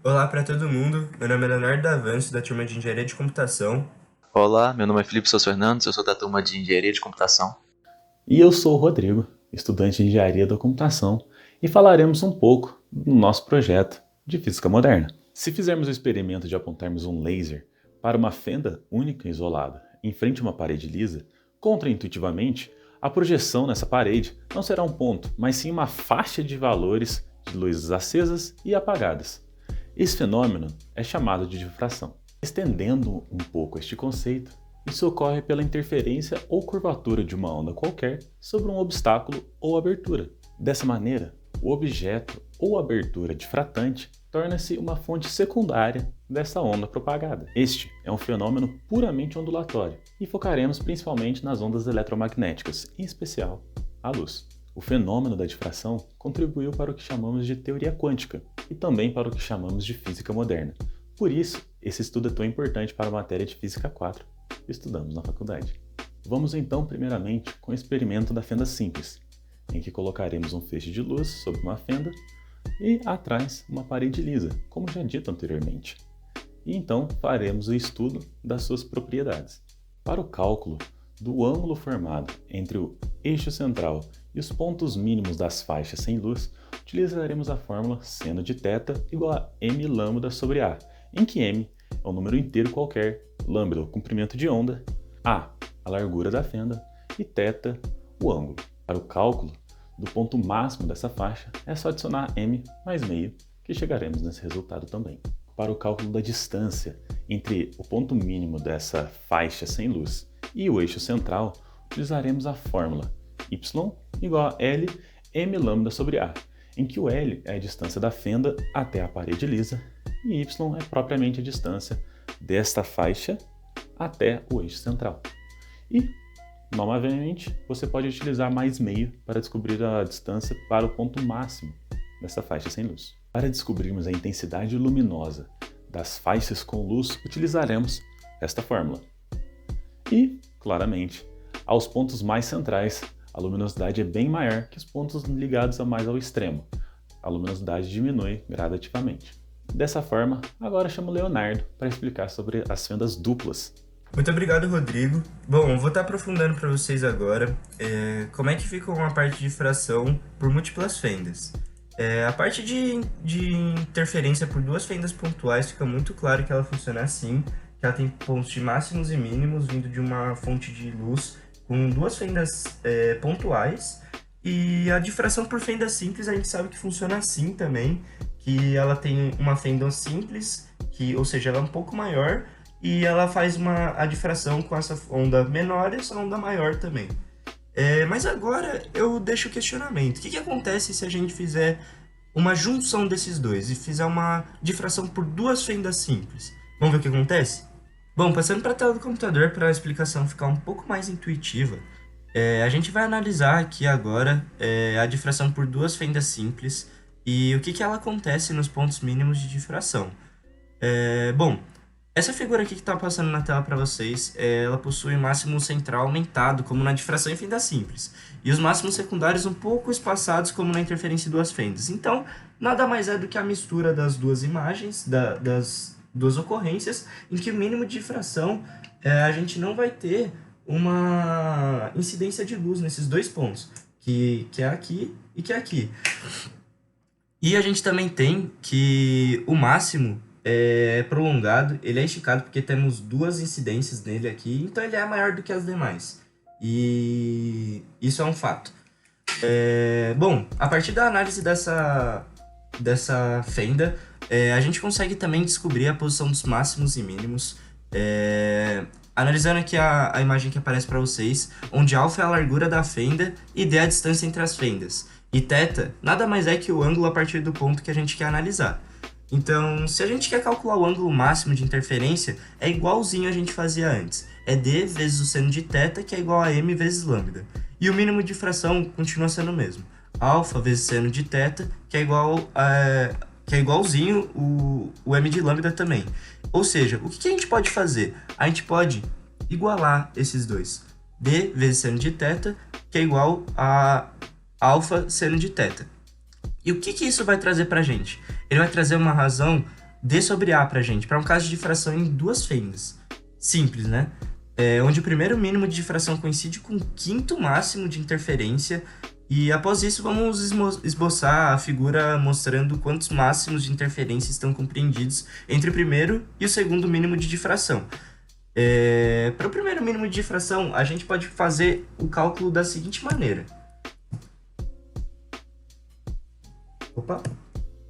Olá para todo mundo, meu nome é Leonardo Davanço, da turma de Engenharia de Computação. Olá, meu nome é Felipe Sousa Fernandes, eu sou da turma de Engenharia de Computação. E eu sou o Rodrigo, estudante de Engenharia da Computação, e falaremos um pouco do nosso projeto de Física Moderna. Se fizermos o experimento de apontarmos um laser para uma fenda única e isolada em frente a uma parede lisa, contraintuitivamente, a projeção nessa parede não será um ponto, mas sim uma faixa de valores de luzes acesas e apagadas. Esse fenômeno é chamado de difração. Estendendo um pouco este conceito, isso ocorre pela interferência ou curvatura de uma onda qualquer sobre um obstáculo ou abertura. Dessa maneira, o objeto ou abertura difratante torna-se uma fonte secundária dessa onda propagada. Este é um fenômeno puramente ondulatório e focaremos principalmente nas ondas eletromagnéticas, em especial a luz. O fenômeno da difração contribuiu para o que chamamos de teoria quântica e também para o que chamamos de física moderna. Por isso, esse estudo é tão importante para a matéria de Física 4 que estudamos na faculdade. Vamos então, primeiramente, com o experimento da fenda simples, em que colocaremos um feixe de luz sobre uma fenda e atrás uma parede lisa, como já dito anteriormente. E então faremos o estudo das suas propriedades. Para o cálculo do ângulo formado entre o eixo central e os pontos mínimos das faixas sem luz, utilizaremos a fórmula seno de θ igual a m lambda sobre A, em que m é um número inteiro qualquer, lambda o comprimento de onda, A a largura da fenda e θ o ângulo. Para o cálculo do ponto máximo dessa faixa, é só adicionar m mais meio, que chegaremos nesse resultado também. Para o cálculo da distância entre o ponto mínimo dessa faixa sem luz e o eixo central, utilizaremos a fórmula y igual a L m lambda sobre A, em que o L é a distância da fenda até a parede lisa e y é propriamente a distância desta faixa até o eixo central. E, novamente, você pode utilizar mais meio para descobrir a distância para o ponto máximo dessa faixa sem luz. Para descobrirmos a intensidade luminosa das faixas com luz, utilizaremos esta fórmula. E, claramente, aos pontos mais centrais, a luminosidade é bem maior que os pontos ligados mais ao extremo. A luminosidade diminui gradativamente. Dessa forma, agora chamo o Leonardo para explicar sobre as fendas duplas. Muito obrigado, Rodrigo. Bom, vou estar aprofundando para vocês agora como é que fica uma parte de difração por múltiplas fendas. A parte de interferência por duas fendas pontuais fica muito claro que ela funciona assim, que ela tem pontos de máximos e mínimos vindo de uma fonte de luz com duas fendas pontuais. E a difração por fenda simples a gente sabe que funciona assim também, que ela tem uma fenda simples, ou seja, ela é um pouco maior, e ela faz a difração com essa onda menor e essa onda maior também. Mas agora eu deixo o questionamento. O que acontece se a gente fizer uma junção desses dois e fizer uma difração por duas fendas simples? Vamos ver o que acontece? Bom, passando para a tela do computador para a explicação ficar um pouco mais intuitiva, a gente vai analisar aqui agora a difração por duas fendas simples e o que ela acontece nos pontos mínimos de difração. Bom, essa figura aqui que está passando na tela para vocês, ela possui máximo central aumentado, como na difração em fenda simples, e os máximos secundários um pouco espaçados, como na interferência em duas fendas. Então, nada mais é do que a mistura das duas imagens, das duas ocorrências, em que o mínimo de difração a gente não vai ter uma incidência de luz nesses dois pontos, que é aqui e que é aqui. E a gente também tem que o máximo é prolongado, ele é esticado porque temos duas incidências nele aqui, então ele é maior do que as demais. E isso é um fato. Bom, a partir da análise dessa fenda, a gente consegue também descobrir a posição dos máximos e mínimos. Analisando aqui a imagem que aparece para vocês, onde alfa é a largura da fenda e d é a distância entre as fendas. E θ nada mais é que o ângulo a partir do ponto que a gente quer analisar. Então, se a gente quer calcular o ângulo máximo de interferência, é igualzinho a gente fazia antes. É d vezes o seno de θ, que é igual a m vezes lambda. E o mínimo de difração continua sendo o mesmo. Alfa vezes seno de θ, que é igualzinho o m de lambda também. Ou seja, o que a gente pode fazer? A gente pode igualar esses dois. D vezes seno de θ, que é igual a alfa seno de θ. E o que isso vai trazer para a gente? Ele vai trazer uma razão D sobre A pra gente, para um caso de difração em duas fendas. Simples, né? Onde o primeiro mínimo de difração coincide com o quinto máximo de interferência, e após isso vamos esboçar a figura mostrando quantos máximos de interferência estão compreendidos entre o primeiro e o segundo mínimo de difração. Para o primeiro mínimo de difração, a gente pode fazer o cálculo da seguinte maneira.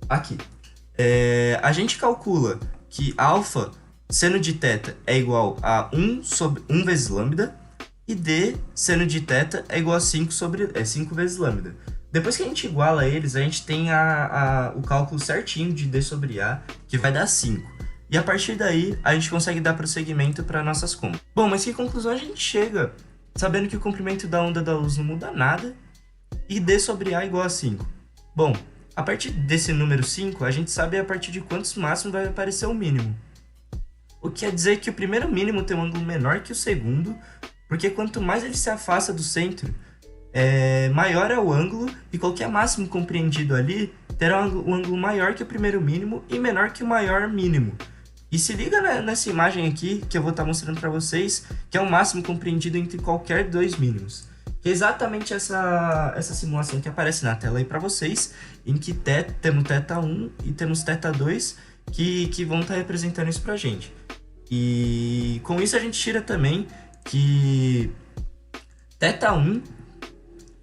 Aqui. A gente calcula que alfa seno de θ é igual a 1 vezes lambda, e D seno de θ é igual a 5 vezes lambda. Depois que a gente iguala eles, a gente tem o cálculo certinho de D sobre A, que vai dar 5. E a partir daí, a gente consegue dar prosseguimento para nossas contas. Bom, mas que conclusão a gente chega? Sabendo que o comprimento da onda da luz não muda nada, e D sobre A é igual a 5. Bom, a partir desse número 5, a gente sabe a partir de quantos máximos vai aparecer o mínimo. O que quer dizer que o primeiro mínimo tem um ângulo menor que o segundo, porque quanto mais ele se afasta do centro, maior é o ângulo, e qualquer máximo compreendido ali terá um ângulo maior que o primeiro mínimo e menor que o maior mínimo. E se liga nessa imagem aqui, que eu vou estar mostrando para vocês, que é o máximo compreendido entre qualquer dois mínimos. Que é exatamente essa simulação que aparece na tela aí para vocês, em que temos θ1 e temos θ2, que vão estar representando isso pra gente. E com isso a gente tira também que θ1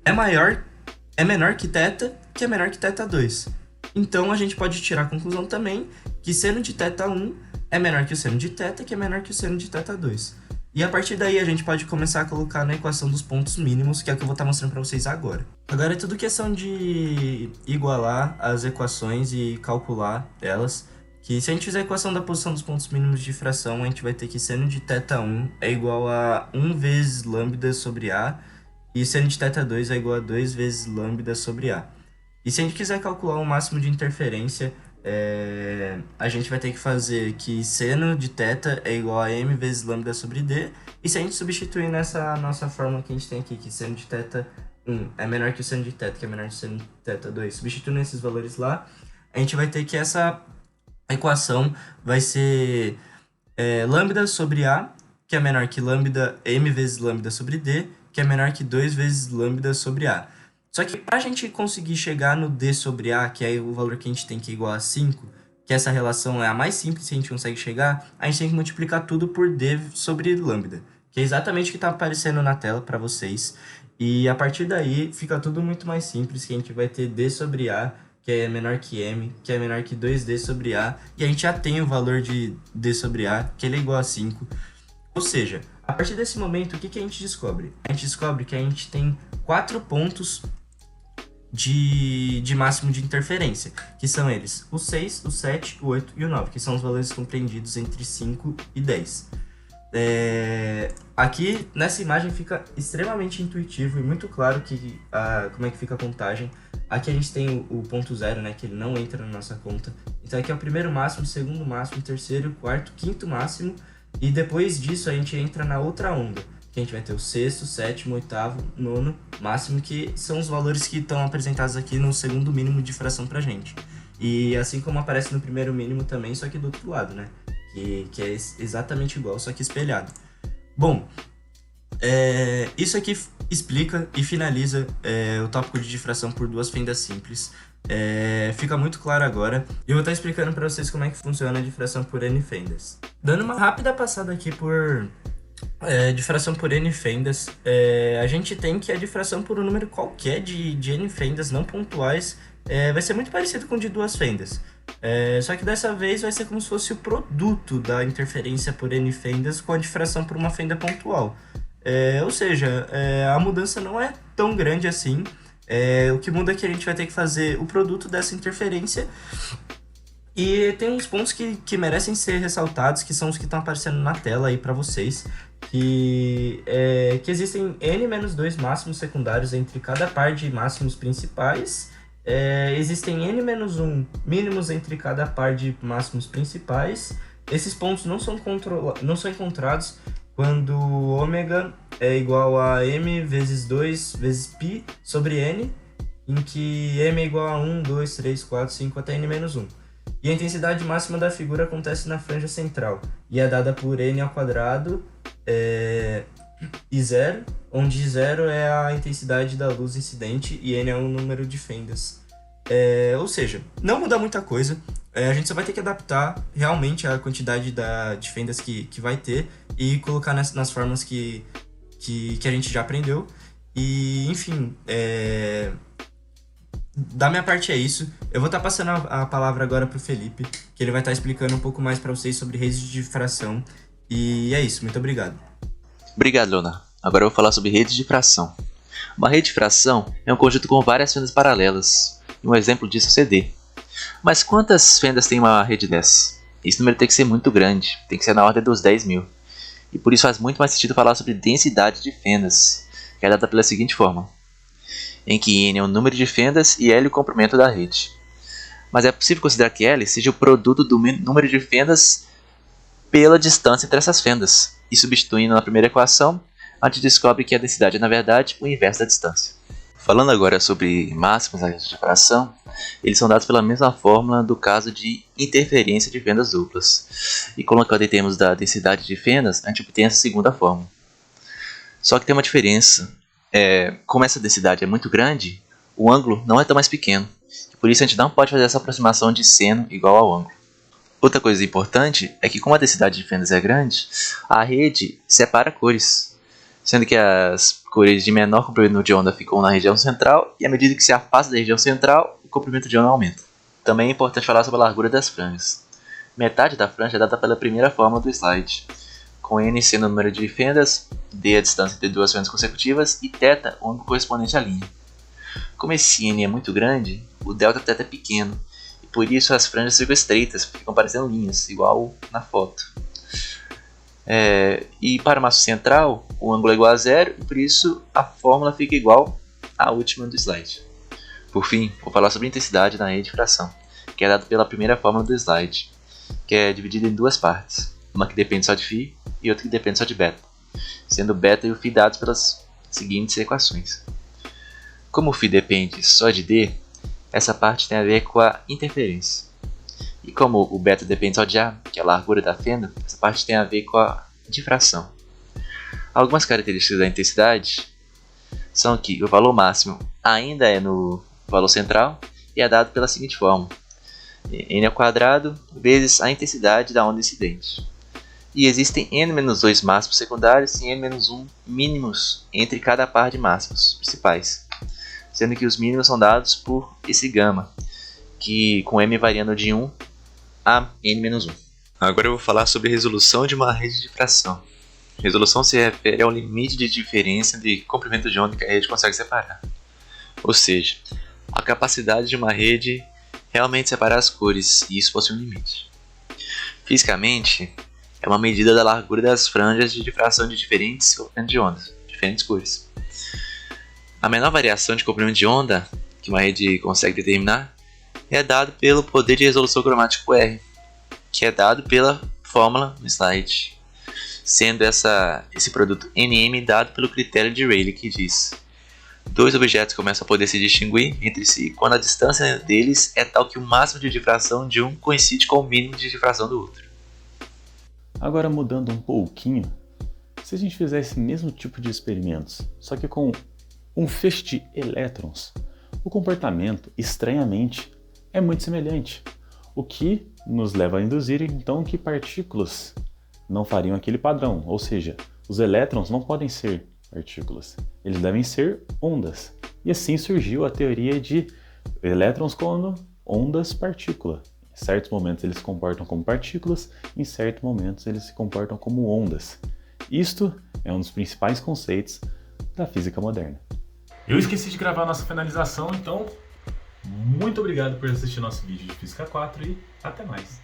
é menor que θ, que é menor que θ2. Então a gente pode tirar a conclusão também que seno de θ1 é menor que o seno de θ, que é menor que o seno de θ2. E a partir daí a gente pode começar a colocar na equação dos pontos mínimos, que é o que eu vou estar mostrando para vocês agora. Agora é tudo questão de igualar as equações e calcular elas. Que se a gente fizer a equação da posição dos pontos mínimos de difração, a gente vai ter que seno de θ1 é igual a 1 vezes lambda sobre A, e seno de θ2 é igual a 2 vezes lambda sobre A. E se a gente quiser calcular o máximo de interferência, a gente vai ter que fazer que seno de θ é igual a m vezes lambda sobre D, e se a gente substituir nessa nossa fórmula que a gente tem aqui, que seno de θ1 é menor que o seno de θ, que é menor que o seno de θ2, substituindo esses valores lá, a gente vai ter que essa equação vai ser lambda sobre A, que é menor que lambda m vezes lambda sobre D, que é menor que 2 vezes lambda sobre A. Só que para a gente conseguir chegar no D sobre A, que é o valor que a gente tem que é igual a 5, que essa relação é a mais simples que a gente consegue chegar, a gente tem que multiplicar tudo por D sobre lambda, que é exatamente o que está aparecendo na tela para vocês. E a partir daí fica tudo muito mais simples, que a gente vai ter D sobre A, que é menor que M, que é menor que 2D sobre A, e a gente já tem o valor de D sobre A, que ele é igual a 5. Ou seja, a partir desse momento, o que a gente descobre? A gente descobre que a gente tem 4 pontos de máximo de interferência, que são eles o 6, o 7, o 8 e o 9, que são os valores compreendidos entre 5 e 10. Aqui nessa imagem fica extremamente intuitivo e muito claro como é que fica a contagem. Aqui a gente tem o ponto 0, né, que ele não entra na nossa conta. Então aqui é o primeiro máximo, o segundo máximo, o terceiro, o quarto, quinto máximo, e depois disso a gente entra na outra onda, que a gente vai ter o sexto, sétimo, oitavo, nono máximo, que são os valores que estão apresentados aqui no segundo mínimo de difração pra gente. E assim como aparece no primeiro mínimo também, só que do outro lado, né? Que é exatamente igual, só que espelhado. Bom, isso aqui explica e finaliza o tópico de difração por duas fendas simples. Fica muito claro agora. E eu vou estar explicando para vocês como é que funciona a difração por N fendas. Dando uma rápida passada aqui por difração por N fendas, a gente tem que a difração por um número qualquer de N fendas não pontuais vai ser muito parecido com o de duas fendas. Só que dessa vez vai ser como se fosse o produto da interferência por N fendas com a difração por uma fenda pontual. Ou seja, a mudança não é tão grande assim. O que muda é que a gente vai ter que fazer o produto dessa interferência. E tem uns pontos que merecem ser ressaltados, que são os que estão aparecendo na tela aí para vocês. Que existem N-2 máximos secundários entre cada par de máximos principais. Existem N-1 mínimos entre cada par de máximos principais. Esses pontos não são encontrados quando ômega é igual a m vezes 2 vezes π sobre n, em que m é igual a 1, 2, 3, 4, 5 até n-1. E a intensidade máxima da figura acontece na franja central e é dada por n ao quadrado e zero, onde zero é a intensidade da luz incidente e n é o número de fendas. Ou seja, não muda muita coisa, a gente só vai ter que adaptar realmente a quantidade de fendas que vai ter e colocar nas formas que a gente já aprendeu. E, enfim, da minha parte é isso. Eu vou estar passando a palavra agora para o Felipe, que ele vai estar explicando um pouco mais para vocês sobre redes de difração. E é isso, muito obrigado. Obrigado, Leonardo. Agora eu vou falar sobre redes de difração. Uma rede de difração é um conjunto com várias fendas paralelas. E um exemplo disso é o CD. Mas quantas fendas tem uma rede dessa? Esse número tem que ser muito grande, tem que ser na ordem dos 10.000. E por isso faz muito mais sentido falar sobre densidade de fendas, que é dada pela seguinte forma, em que n é o número de fendas e L o comprimento da rede. Mas é possível considerar que L seja o produto do número de fendas pela distância entre essas fendas. E substituindo na primeira equação, a gente descobre que a densidade é, na verdade, o inverso da distância. Falando agora sobre máximos da rede de difração, eles são dados pela mesma fórmula do caso de interferência de fendas duplas. E colocando em termos da densidade de fendas, a gente obtém essa segunda fórmula. Só que tem uma diferença. Como essa densidade é muito grande, o ângulo não é tão mais pequeno. Por isso a gente não pode fazer essa aproximação de seno igual ao ângulo. Outra coisa importante é que como a densidade de fendas é grande, a rede separa cores, sendo que as cores de menor comprimento de onda ficam na região central e à medida que se afasta da região central, o comprimento de onda aumenta. Também é importante falar sobre a largura das franjas. Metade da franja é dada pela primeira fórmula do slide, com n sendo o número de fendas, d a distância entre duas fendas consecutivas e θ o ângulo correspondente à linha. Como esse n é muito grande, o delta θ é pequeno, e por isso as franjas ficam estreitas, ficam parecendo linhas, igual na foto. E para o maço central, o ângulo é igual a zero, e por isso a fórmula fica igual à última do slide. Por fim, vou falar sobre a intensidade na rede de difração, que é dada pela primeira fórmula do slide, que é dividida em duas partes, uma que depende só de φ e outra que depende só de beta, sendo o beta e o φ dados pelas seguintes equações. Como o φ depende só de d, essa parte tem a ver com a interferência. E como o beta depende só de A, que é a largura da fenda, essa parte tem a ver com a difração. Algumas características da intensidade são que o valor máximo ainda é no valor central e é dado pela seguinte fórmula, n² vezes a intensidade da onda incidente. E existem n-2 máximos secundários e n-1 mínimos entre cada par de máximos principais, sendo que os mínimos são dados por esse gama, que com m variando de 1 a n-1. Agora eu vou falar sobre a resolução de uma rede de difração. Resolução se refere ao limite de diferença de comprimento de onda que a rede consegue separar. Ou seja, a capacidade de uma rede realmente separar as cores, e isso possui um limite. Fisicamente, é uma medida da largura das franjas de difração de diferentes comprimentos de onda, diferentes cores. A menor variação de comprimento de onda que uma rede consegue determinar é dado pelo poder de resolução cromático R, que é dado pela fórmula no slide, sendo esse produto NM dado pelo critério de Rayleigh, que diz: dois objetos começam a poder se distinguir entre si quando a distância deles é tal que o máximo de difração de um coincide com o mínimo de difração do outro. Agora mudando um pouquinho, se a gente fizer esse mesmo tipo de experimentos, só que com um feixe de elétrons, o comportamento, estranhamente, é muito semelhante, o que nos leva a induzir então que partículas não fariam aquele padrão, ou seja, os elétrons não podem ser partículas, eles devem ser ondas. E assim surgiu a teoria de elétrons como ondas-partícula. Em certos momentos eles se comportam como partículas, em certos momentos eles se comportam como ondas. Isto é um dos principais conceitos da física moderna. Eu esqueci de gravar a nossa finalização, então muito obrigado por assistir nosso vídeo de Física 4 e até mais!